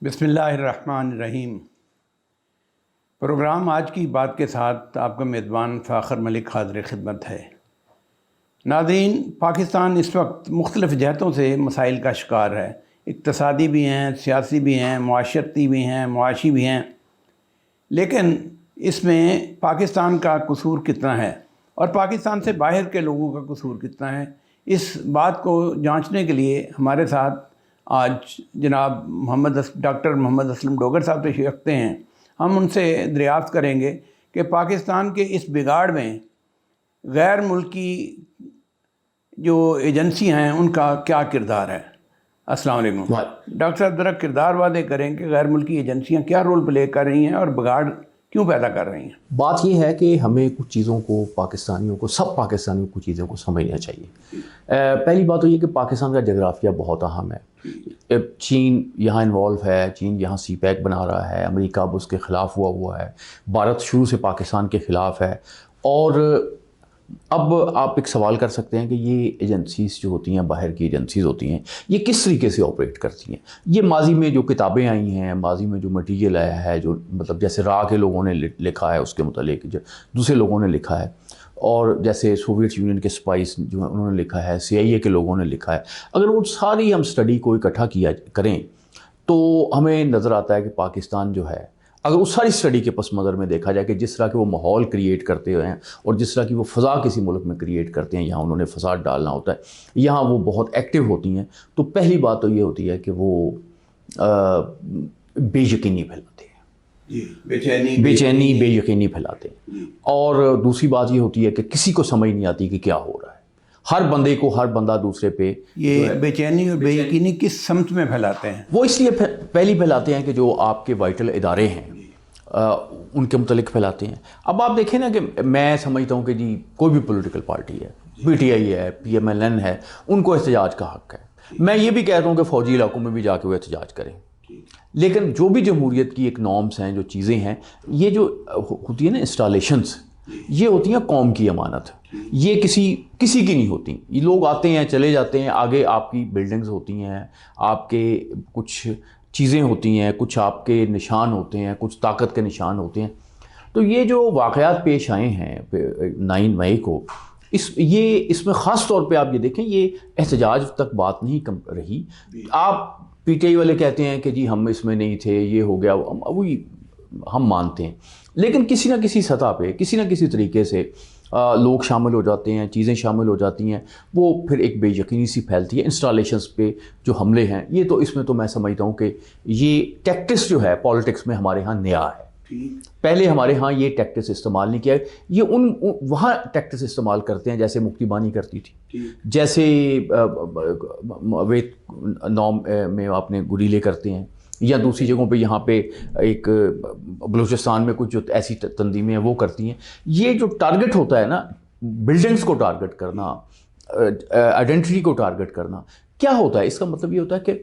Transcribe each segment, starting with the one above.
بسم اللہ الرحمن الرحیم۔ پروگرام آج کی بات کے ساتھ آپ کا میزبان فاخر ملک حاضر خدمت ہے۔ ناظرین، پاکستان اس وقت مختلف جہتوں سے مسائل کا شکار ہے، اقتصادی بھی ہیں، سیاسی بھی ہیں، معاشرتی بھی ہیں، معاشی بھی ہیں، لیکن اس میں پاکستان کا قصور کتنا ہے اور پاکستان سے باہر کے لوگوں کا قصور کتنا ہے، اس بات کو جانچنے کے لیے ہمارے ساتھ آج جناب ڈاکٹر محمد اسلم ڈوگر صاحب تشریف رکھتے ہیں۔ ہم ان سے دریافت کریں گے کہ پاکستان کے اس بگاڑ میں غیر ملکی جو ایجنسی ہیں ان کا کیا کردار ہے۔ السلام علیکم ڈاکٹر صاحب، ذرا کردار واضح کریں کہ غیر ملکی ایجنسیاں کیا رول پلے کر رہی ہیں اور بگاڑ کیوں پیدا کر رہی ہیں۔ بات یہ ہے کہ ہمیں کچھ چیزوں کو سب پاکستانیوں کو چیزوں کو سمجھنا چاہیے۔ پہلی بات تو یہ کہ پاکستان کا جغرافیہ بہت اہم ہے۔ چین یہاں انوالو ہے، چین یہاں سی پیک بنا رہا ہے، امریکہ اب اس کے خلاف ہوا ہے، بھارت شروع سے پاکستان کے خلاف ہے، اور اب آپ ایک سوال کر سکتے ہیں کہ یہ ایجنسیز جو ہوتی ہیں، باہر کی ایجنسیز ہوتی ہیں، یہ کس طریقے سے آپریٹ کرتی ہیں۔ یہ ماضی میں جو کتابیں آئی ہیں، ماضی میں جو مٹیریل آیا ہے، جو مطلب جیسے را کے لوگوں نے لکھا ہے، اس کے متعلق جو دوسرے لوگوں نے لکھا ہے، اور جیسے سوویت یونین کے سپائس جو انہوں نے لکھا ہے، CIA کے لوگوں نے لکھا ہے، اگر وہ ساری ہم اسٹڈی کو اکٹھا کریں تو ہمیں نظر آتا ہے کہ پاکستان جو ہے، اگر اس ساری اسٹڈی کے پس منظر میں دیکھا جائے کہ جس طرح کے وہ ماحول کریٹ کرتے ہیں اور جس طرح کی وہ فضا کسی ملک میں کریٹ کرتے ہیں، یہاں انہوں نے فساد ڈالنا ہوتا ہے، یہاں وہ بہت ایکٹیو ہوتی ہیں، تو پہلی بات تو یہ ہوتی ہے کہ وہ بے یقینی پھیلاتے ہیں، بے چینی بے یقینی پھیلاتے ہیں، اور دوسری بات یہ ہوتی ہے کہ کسی کو سمجھ نہیں آتی کہ کیا ہو رہا ہے، ہر بندہ دوسرے پہ یہ بے چینی اور بے یقینی کس سمت میں پھیلاتے ہیں؟ وہ اس لیے پہلی پھیلاتے ہیں کہ جو آپ کے وائٹل ادارے ہیں ان کے متعلق پھیلاتے ہیں۔ اب آپ دیکھیں نا کہ میں سمجھتا ہوں کہ جی کوئی بھی پولیٹیکل پارٹی ہے، PTI ہے، PMLN ہے، ان کو احتجاج کا حق ہے۔ میں یہ بھی کہتا ہوں کہ فوجی علاقوں میں بھی جا کے وہ احتجاج کریں، لیکن جو بھی جمہوریت کی ایک نارمز ہیں، جو چیزیں ہیں، یہ جو ہوتی ہیں نا انسٹالیشنز، یہ ہوتی ہیں قوم کی امانت، یہ کسی کی نہیں ہوتی۔ یہ لوگ آتے ہیں، چلے جاتے ہیں، آگے آپ کی بلڈنگز ہوتی ہیں، آپ کے کچھ چیزیں ہوتی ہیں، کچھ آپ کے نشان ہوتے ہیں، کچھ طاقت کے نشان ہوتے ہیں۔ تو یہ جو واقعات پیش آئے ہیں 9 مئی کو، اس میں خاص طور پہ آپ یہ دیکھیں، یہ احتجاج تک بات نہیں رہی۔ آپ PTI والے کہتے ہیں کہ جی ہم اس میں نہیں تھے، یہ ہو گیا، وہی ہم مانتے ہیں، لیکن کسی نہ کسی سطح پہ، کسی نہ کسی طریقے سے لوگ شامل ہو جاتے ہیں، چیزیں شامل ہو جاتی ہیں، وہ پھر ایک بے یقینی سی پھیلتی ہے۔ انسٹالیشنز پہ جو حملے ہیں، یہ تو اس میں تو میں سمجھتا ہوں کہ یہ ٹیکٹس جو ہے پالیٹکس میں ہمارے ہاں نیا ہے۔ پہلے ہمارے ہاں یہ ٹیکٹس استعمال نہیں کیا ہے، یہ وہاں ٹیکٹس استعمال کرتے ہیں جیسے مفتی بانی کرتی تھی، جیسے ویت نوم میں آپ نے گریلے کرتے ہیں، یا دوسری جگہوں پہ، یہاں پہ ایک بلوچستان میں کچھ جو ایسی تنظیمیں ہیں وہ کرتی ہیں۔ یہ جو ٹارگٹ ہوتا ہے نا، بلڈنگز کو ٹارگٹ کرنا، آئیڈینٹی کو ٹارگٹ کرنا، کیا ہوتا ہے؟ اس کا مطلب یہ ہوتا ہے کہ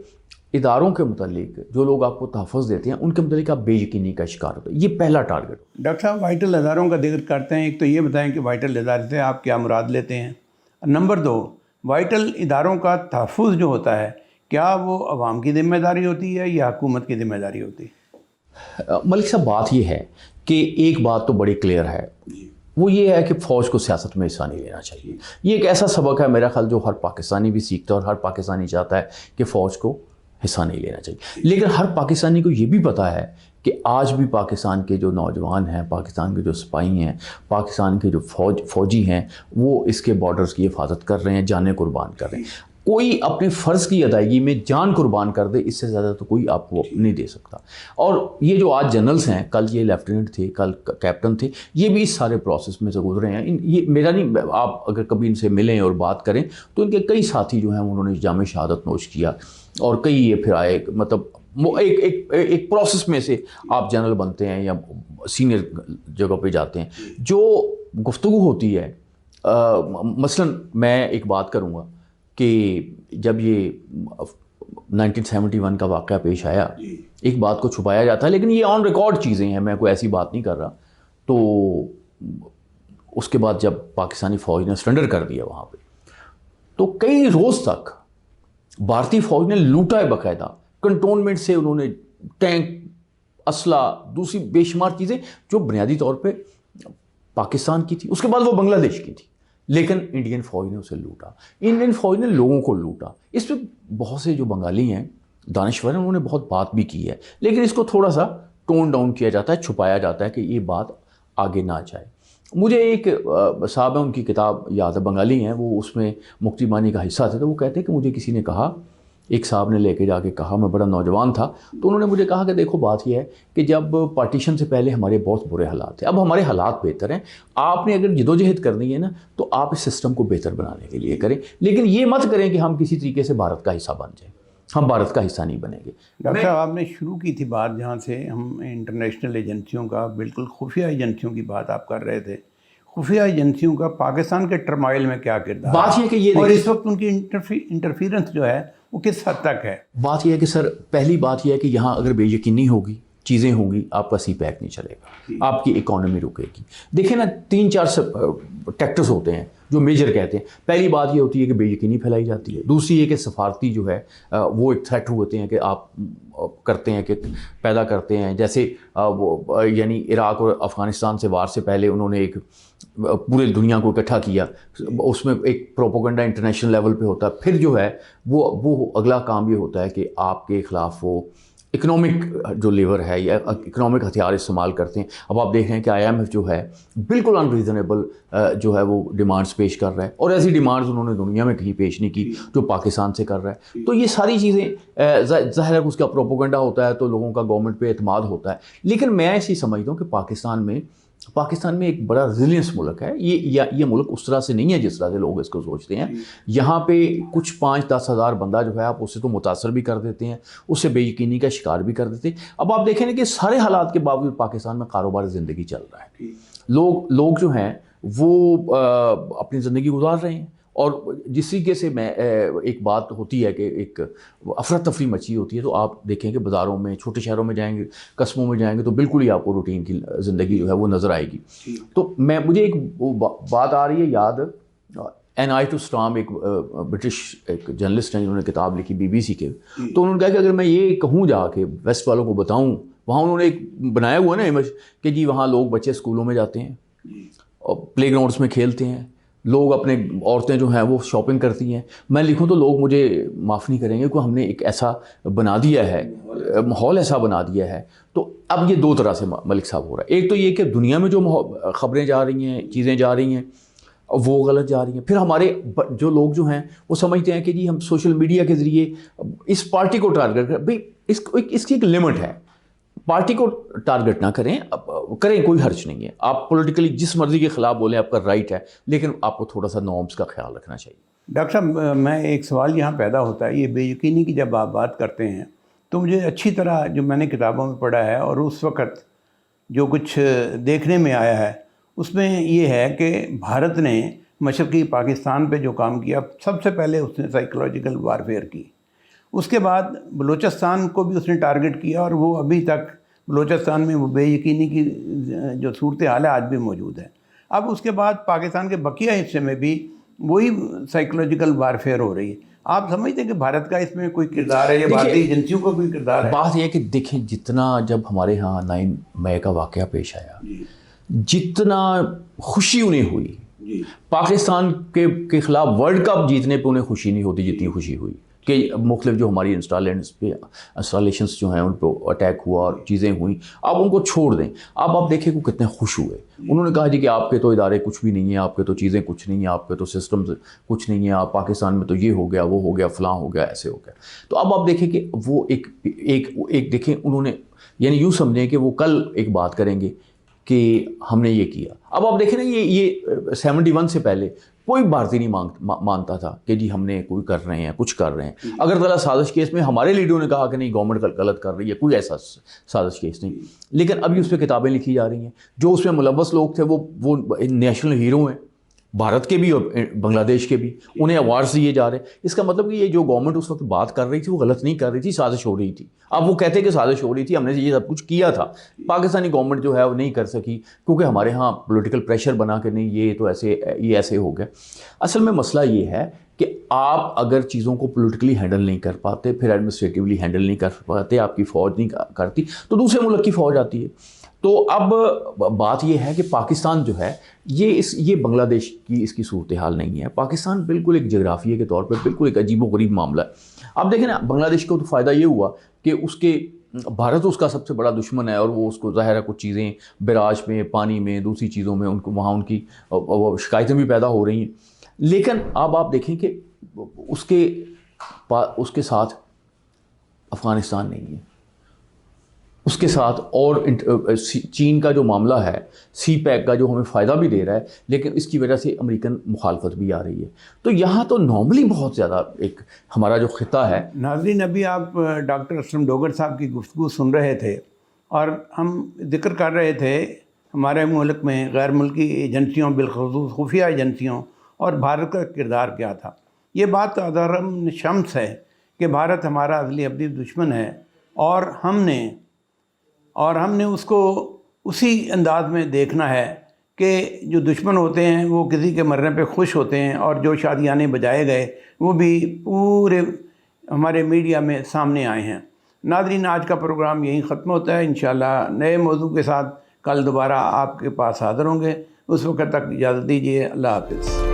اداروں کے متعلق جو لوگ آپ کو تحفظ دیتے ہیں، ان کے متعلق آپ بے یقینی کا شکار ہوتا ہے۔ یہ پہلا ٹارگٹ۔ ڈاکٹر صاحب، وائٹل اداروں کا ذکر کرتے ہیں، ایک تو یہ بتائیں کہ وائٹل ادارے سے آپ کیا مراد لیتے ہیں؟ نمبر 2، وائٹل اداروں کا تحفظ جو ہوتا ہے، کیا وہ عوام کی ذمہ داری ہوتی ہے یا حکومت کی ذمہ داری ہوتی ہے؟ ملک صاحب، بات یہ ہے کہ ایک بات تو بڑی کلیئر ہے، وہ یہ ہے کہ فوج کو سیاست میں حصہ نہیں لینا چاہیے۔ یہ ایک ایسا سبق ہے میرا خیال جو ہر پاکستانی بھی سیکھتا ہے، اور ہر پاکستانی چاہتا ہے کہ فوج کو حصہ نہیں لینا چاہیے، لیکن ہر پاکستانی کو یہ بھی پتہ ہے کہ آج بھی پاکستان کے جو نوجوان ہیں، پاکستان کے جو سپاہی ہیں، پاکستان کے جو فوجی ہیں، وہ اس کے بارڈرز کی حفاظت کر رہے ہیں، جانیں قربان کر رہے ہیں۔ کوئی اپنے فرض کی ادائیگی میں جان قربان کر دے، اس سے زیادہ تو کوئی آپ کو نہیں دے سکتا۔ اور یہ جو آج جنرلز ہیں، کل یہ لیفٹیننٹ تھے، کل کیپٹن تھے، یہ بھی اس سارے پروسیس میں سے گزرے ہیں۔ یہ میرا نہیں، آپ اگر کبھی ان سے ملیں اور بات کریں تو ان کے کئی ساتھی جو ہیں انہوں نے جامع شہادت نوش کیا، اور کئی یہ پھر آئے، مطلب ایک پروسیس میں سے آپ جنرل بنتے ہیں یا سینئر جگہ پہ جاتے ہیں۔ جو گفتگو ہوتی ہے، مثلاً میں ایک بات کروں گا کہ جب یہ 1971 کا واقعہ پیش آیا، ایک بات کو چھپایا جاتا ہے، لیکن یہ آن ریکارڈ چیزیں ہیں، میں کوئی ایسی بات نہیں کر رہا۔ تو اس کے بعد جب پاکستانی فوج نے سرنڈر کر دیا وہاں پہ، تو کئی روز تک بھارتی فوج نے لوٹا ہے، باقاعدہ کنٹونمنٹ سے انہوں نے ٹینک، اسلحہ، دوسری بے شمار چیزیں جو بنیادی طور پہ پاکستان کی تھی، اس کے بعد وہ بنگلہ دیش کی تھی، لیکن انڈین فوج نے اسے لوٹا، انڈین فوج نے لوگوں کو لوٹا۔ اس پہ بہت سے جو بنگالی ہیں دانشور ہیں، انہوں نے بہت بات بھی کی ہے، لیکن اس کو تھوڑا سا ٹون ڈاؤن کیا جاتا ہے، چھپایا جاتا ہے کہ یہ بات آگے نہ جائے۔ مجھے ایک صاحب ہے، ان کی کتاب یاد ہے، بنگالی ہیں وہ، اس میں مکتی بانی کا حصہ تھے، تو وہ کہتے ہیں کہ مجھے کسی نے کہا، ایک صاحب نے لے کے جا کے کہا، میں بڑا نوجوان تھا، تو انہوں نے مجھے کہا کہ دیکھو بات یہ ہے کہ جب پارٹیشن سے پہلے ہمارے بہت برے حالات تھے، اب ہمارے حالات بہتر ہیں، آپ نے اگر جدوجہد کرنی ہے نا تو آپ اس سسٹم کو بہتر بنانے کے لیے کریں، لیکن یہ مت کریں کہ ہم کسی طریقے سے بھارت کا حصہ بن جائیں، ہم بھارت کا حصہ نہیں بنیں گے۔ ڈاکٹر صاحب آپ نے شروع کی تھی بات جہاں سے ہم انٹرنیشنل ایجنسیوں کا، بالکل خفیہ ایجنسیوں کی بات آپ کر رہے تھے، خفیہ ایجنسیوں کا پاکستان کے ٹرمائل میں کیا کردار بات یہ کہ یہ اور اس وقت ان کی انٹرفیرنس جو ہے وہ کس حد تک ہے؟ بات یہ ہے کہ سر، پہلی بات یہ ہے کہ یہاں اگر بے یقینی ہوگی، چیزیں ہوں گی، آپ کا سی پیک نہیں چلے گا، آپ کی اکانومی رکے گی۔ دیکھیں نا، 3-4 ٹیکٹرز ہوتے ہیں جو میجر کہتے ہیں۔ پہلی بات یہ ہوتی ہے کہ بے یقینی پھیلائی جاتی ہے، دوسری یہ کہ سفارتی جو ہے وہ ایک تھریٹ ہوتے ہیں کہ آپ کرتے ہیں، کہ پیدا کرتے ہیں، جیسے یعنی عراق اور افغانستان سے وار سے پہلے انہوں نے ایک پورے دنیا کو اکٹھا کیا، اس میں ایک پروپیگنڈا انٹرنیشنل لیول پہ ہوتا ہے، پھر جو ہے وہ اگلا کام یہ ہوتا ہے کہ آپ کے خلاف وہ اکنامک جو لیور ہے یا اکنامک ہتھیار استعمال کرتے ہیں۔ اب آپ دیکھ رہے ہیں کہ IMF جو ہے بالکل ان ریزنیبل جو ہے وہ ڈیمانڈز پیش کر رہا ہے، اور ایسی ڈیمانڈز انہوں نے دنیا میں کہیں پیش نہیں کی جو پاکستان سے کر رہا ہے۔ تو یہ ساری چیزیں ظاہر ہے کہ اس کا پروپیگنڈا ہوتا ہے تو لوگوں کا گورنمنٹ پہ اعتماد ہوتا ہے، لیکن میں ایسی سمجھتا ہوں کہ پاکستان میں ایک بڑا ریزیلینس ملک ہے، یہ ملک اس طرح سے نہیں ہے جس طرح سے لوگ اس کو سوچتے ہیں۔ یہاں پہ کچھ 5-10 ہزار بندہ جو ہے آپ اس سے تو متاثر بھی کر دیتے ہیں، اس سے بے یقینی کا شکار بھی کر دیتے ہیں۔ اب آپ دیکھیں نا کہ سارے حالات کے باوجود پاکستان میں کاروبار زندگی چل رہا ہے، لوگ جو ہیں وہ اپنی زندگی گزار رہے ہیں، اور جس طریقے سے میں ایک بات ہوتی ہے کہ ایک افراتفری مچی ہوتی ہے، تو آپ دیکھیں کہ بازاروں میں، چھوٹے شہروں میں جائیں گے، قصبوں میں جائیں گے تو بالکل ہی آپ کو روٹین کی زندگی جو ہے وہ نظر آئے گی۔ تو مجھے ایک بات آ رہی ہے یاد، این آئی ٹو اسٹام، ایک برٹش ایک جرنلسٹ ہیں جنہوں نے کتاب لکھی BBC کے، تو انہوں نے کہا کہ اگر میں یہ کہوں جا کے ویسٹ والوں کو بتاؤں، وہاں انہوں نے ایک بنایا ہوا ہے نا امیج کہ جی وہاں لوگ بچے اسکولوں میں جاتے ہیں اور پلے گراؤنڈس میں کھیلتے ہیں، لوگ اپنے عورتیں جو ہیں وہ شاپنگ کرتی ہیں، میں لکھوں تو لوگ مجھے معاف نہیں کریں گے کہ ہم نے ایک ایسا بنا دیا ہے، ماحول ایسا بنا دیا ہے۔ تو اب یہ دو طرح سے ملک صاحب ہو رہا ہے، ایک تو یہ کہ دنیا میں جو خبریں جا رہی ہیں، چیزیں جا رہی ہیں، وہ غلط جا رہی ہیں، پھر ہمارے جو لوگ جو ہیں وہ سمجھتے ہیں کہ جی ہم سوشل میڈیا کے ذریعے اس پارٹی کو ٹارگٹ کر، بھئی اس کی ایک لمٹ ہے، پارٹی کو ٹارگٹ نہ کریں، کریں کوئی حرج نہیں ہے، آپ پولیٹیکلی جس مرضی کے خلاف بولیں، آپ کا رائٹ ہے، لیکن آپ کو تھوڑا سا نارمز کا خیال رکھنا چاہیے۔ ڈاکٹر صاحب میں ایک سوال یہاں پیدا ہوتا ہے، یہ بے یقینی کی جب آپ بات کرتے ہیں تو مجھے اچھی طرح جو میں نے کتابوں میں پڑھا ہے اور اس وقت جو کچھ دیکھنے میں آیا ہے اس میں یہ ہے کہ بھارت نے مشرقی پاکستان پہ جو کام کیا، سب سے پہلے اس نے سائیکولوجیکل وارفیئر کی، اس کے بعد بلوچستان کو بھی اس نے ٹارگٹ کیا، اور وہ ابھی تک بلوچستان میں وہ بے یقینی کی جو صورتحال ہے آج بھی موجود ہے۔ اب اس کے بعد پاکستان کے بقیہ حصے میں بھی وہی سائیکولوجیکل وارفیئر ہو رہی ہے۔ آپ سمجھتے ہیں کہ بھارت کا اس میں کوئی کردار ہے یا بھارتی ایجنسیوں کا کوئی کردار ہے؟ بات یہ ہے کہ دیکھیں، جتنا جب ہمارے ہاں 9 مئی کا واقعہ پیش آیا، جتنا خوشی انہیں ہوئی، پاکستان کے خلاف ورلڈ کپ جیتنے پہ انہیں خوشی نہیں ہوتی جتنی خوشی ہوئی کہ مختلف جو ہماری انسٹالیشنز جو ہیں ان پہ اٹیک ہوا اور چیزیں ہوئیں، آپ ان کو چھوڑ دیں۔ اب آپ دیکھیں کہ کتنے خوش ہوئے، انہوں نے کہا جی کہ آپ کے تو ادارے کچھ بھی نہیں ہیں، آپ کے تو چیزیں کچھ نہیں ہیں، آپ کے تو سسٹمز کچھ نہیں ہیں، آپ پاکستان میں تو یہ ہو گیا، وہ ہو گیا، فلاں ہو گیا، ایسے ہو گیا۔ تو اب آپ دیکھیں کہ وہ ایک دیکھیں انہوں نے، یعنی یوں سمجھیں کہ وہ کل ایک بات کریں گے کہ ہم نے یہ کیا۔ اب آپ دیکھیں نا، یہ 71 سے پہلے کوئی بھارتی نہیں مانتا تھا کہ جی ہم نے کوئی کر رہے ہیں، کچھ کر رہے ہیں۔ اگر ذرا سازش کیس میں ہمارے لیڈروں نے کہا کہ نہیں گورنمنٹ غلط کر رہی ہے، کوئی ایسا سازش کیس نہیں، لیکن ابھی اس پہ کتابیں لکھی جا رہی ہیں، جو اس میں ملوث لوگ تھے وہ نیشنل ہیرو ہیں، بھارت کے بھی اور بنگلہ دیش کے بھی، انہیں ایوارڈز دیے جا رہے ہیں۔ اس کا مطلب کہ یہ جو گورنمنٹ اس وقت بات کر رہی تھی وہ غلط نہیں کر رہی تھی، سازش ہو رہی تھی۔ اب وہ کہتے ہیں کہ سازش ہو رہی تھی، ہم نے یہ سب کچھ کیا تھا، پاکستانی گورنمنٹ جو ہے وہ نہیں کر سکی کیونکہ ہمارے ہاں پولیٹیکل پریشر بنا کہ نہیں یہ تو ایسے ہو گیا۔ اصل میں مسئلہ یہ ہے کہ آپ اگر چیزوں کو پولیٹیکلی ہینڈل نہیں کر پاتے، پھر ایڈمنسٹریٹیولی ہینڈل نہیں کر پاتے، آپ کی فوج نہیں کرتی، تو دوسرے ملک کی فوج آتی ہے۔ تو اب بات یہ ہے کہ پاکستان جو ہے یہ بنگلہ دیش کی اس کی صورتحال نہیں ہے۔ پاکستان بالکل ایک جغرافیے کے طور پہ بالکل ایک عجیب و غریب معاملہ ہے۔ اب دیکھیں نا، بنگلہ دیش کو تو فائدہ یہ ہوا کہ اس کے بھارت اس کا سب سے بڑا دشمن ہے، اور وہ اس کو ظاہر ہے کچھ چیزیں براج میں، پانی میں، دوسری چیزوں میں ان کو وہاں ان کی شکایتیں بھی پیدا ہو رہی ہیں۔ لیکن اب آپ دیکھیں کہ اس کے ساتھ افغانستان نہیں ہے، اس کے ساتھ اور چین کا جو معاملہ ہے، سی پیک کا جو ہمیں فائدہ بھی دے رہا ہے، لیکن اس کی وجہ سے امریکن مخالفت بھی آ رہی ہے۔ تو یہاں تو نارملی بہت زیادہ ایک ہمارا جو خطہ ہے۔ ناظرین، ابھی آپ ڈاکٹر اسلم ڈوگر صاحب کی گفتگو سن رہے تھے، اور ہم ذکر کر رہے تھے ہمارے ملک میں غیر ملکی ایجنسیوں، بالخصوص خفیہ ایجنسیوں، اور بھارت کا کردار کیا تھا۔ یہ بات ادرم شمس ہے کہ بھارت ہمارا اصلی ابدی دشمن ہے، اور ہم نے اس کو اسی انداز میں دیکھنا ہے کہ جو دشمن ہوتے ہیں وہ کسی کے مرنے پہ خوش ہوتے ہیں، اور جو شادیانے بجائے گئے وہ بھی پورے ہمارے میڈیا میں سامنے آئے ہیں۔ ناظرین، آج کا پروگرام یہیں ختم ہوتا ہے۔ انشاءاللہ نئے موضوع کے ساتھ کل دوبارہ آپ کے پاس حاضر ہوں گے۔ اس وقت تک اجازت دیجیے۔ اللہ حافظ۔